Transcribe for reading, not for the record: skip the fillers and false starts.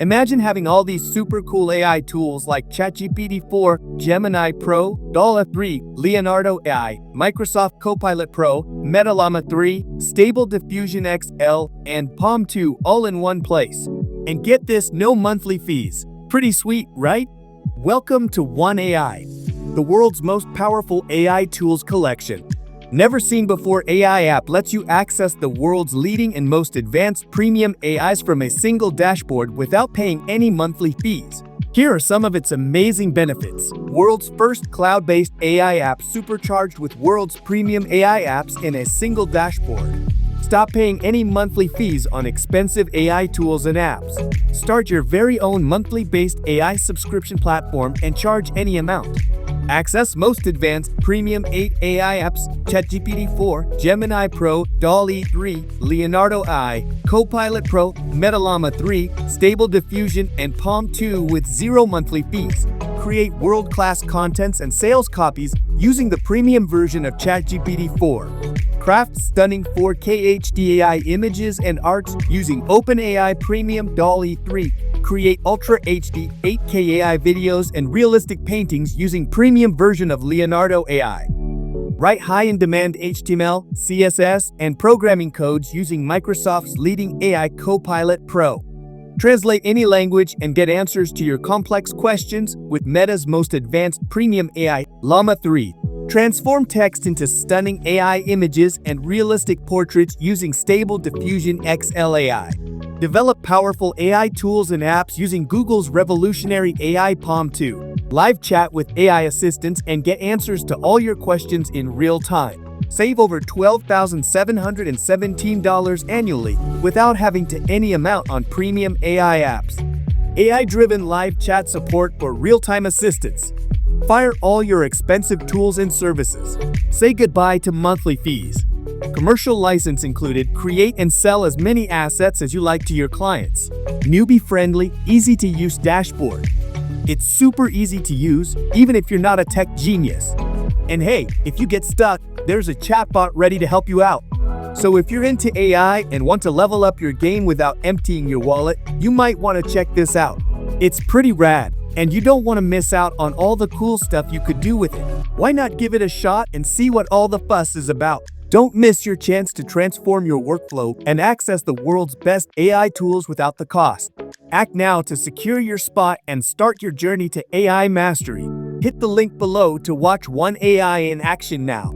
Imagine having all these super cool AI tools like ChatGPT 4, Gemini Pro, Dall 3, Leonardo AI, Microsoft Copilot Pro, Meta Llama 3, Stable Diffusion XL, and Palm 2 all in one place. And get this, no monthly fees. Pretty sweet, right? Welcome to openai, the world's most powerful AI tools collection. Never seen before AI app lets you access the world's leading and most advanced premium AIs from a single dashboard without paying any monthly fees. Here are some of its amazing benefits. World's first cloud-based AI app supercharged with world's premium AI apps in a single dashboard. Stop paying any monthly fees on expensive AI tools and apps. Start your very own monthly-based AI subscription platform and charge any amount. Access most advanced premium 8 AI apps: ChatGPT 4, Gemini Pro, Dall 3, Leonardo AI, Copilot Pro, Meta Llama 3, Stable Diffusion, and Palm 2 with zero monthly fees. Create world-class contents and sales copies using the premium version of ChatGPT 4. Craft stunning 4K HD AI images and arts using OpenAI Premium Dall 3. Create Ultra HD 8K AI videos and realistic paintings using premium version of Leonardo AI. Write high-in-demand HTML, CSS, and programming codes using Microsoft's leading AI Copilot Pro. Translate any language and get answers to your complex questions with Meta's most advanced premium AI, Llama 3. Transform text into stunning AI images and realistic portraits using Stable Diffusion XL AI. Develop powerful AI tools and apps using Google's revolutionary AI Palm 2. Live chat with AI assistants and get answers to all your questions in real time. Save over $12,717 annually without having to any amount on premium AI apps. AI-driven live chat support for real-time assistance. Fire all your expensive tools and services. Say goodbye to monthly fees. Commercial license included. Create and sell as many assets as you like to your clients. Newbie-friendly, easy-to-use dashboard. It's super easy to use, even if you're not a tech genius. And hey, if you get stuck, there's a chatbot ready to help you out. So if you're into AI and want to level up your game without emptying your wallet, you might want to check this out. It's pretty rad, and you don't want to miss out on all the cool stuff you could do with it. Why not give it a shot and see what all the fuss is about? Don't miss your chance to transform your workflow and access the world's best AI tools without the cost. Act now to secure your spot and start your journey to AI mastery. Hit the link below to watch openai in action now.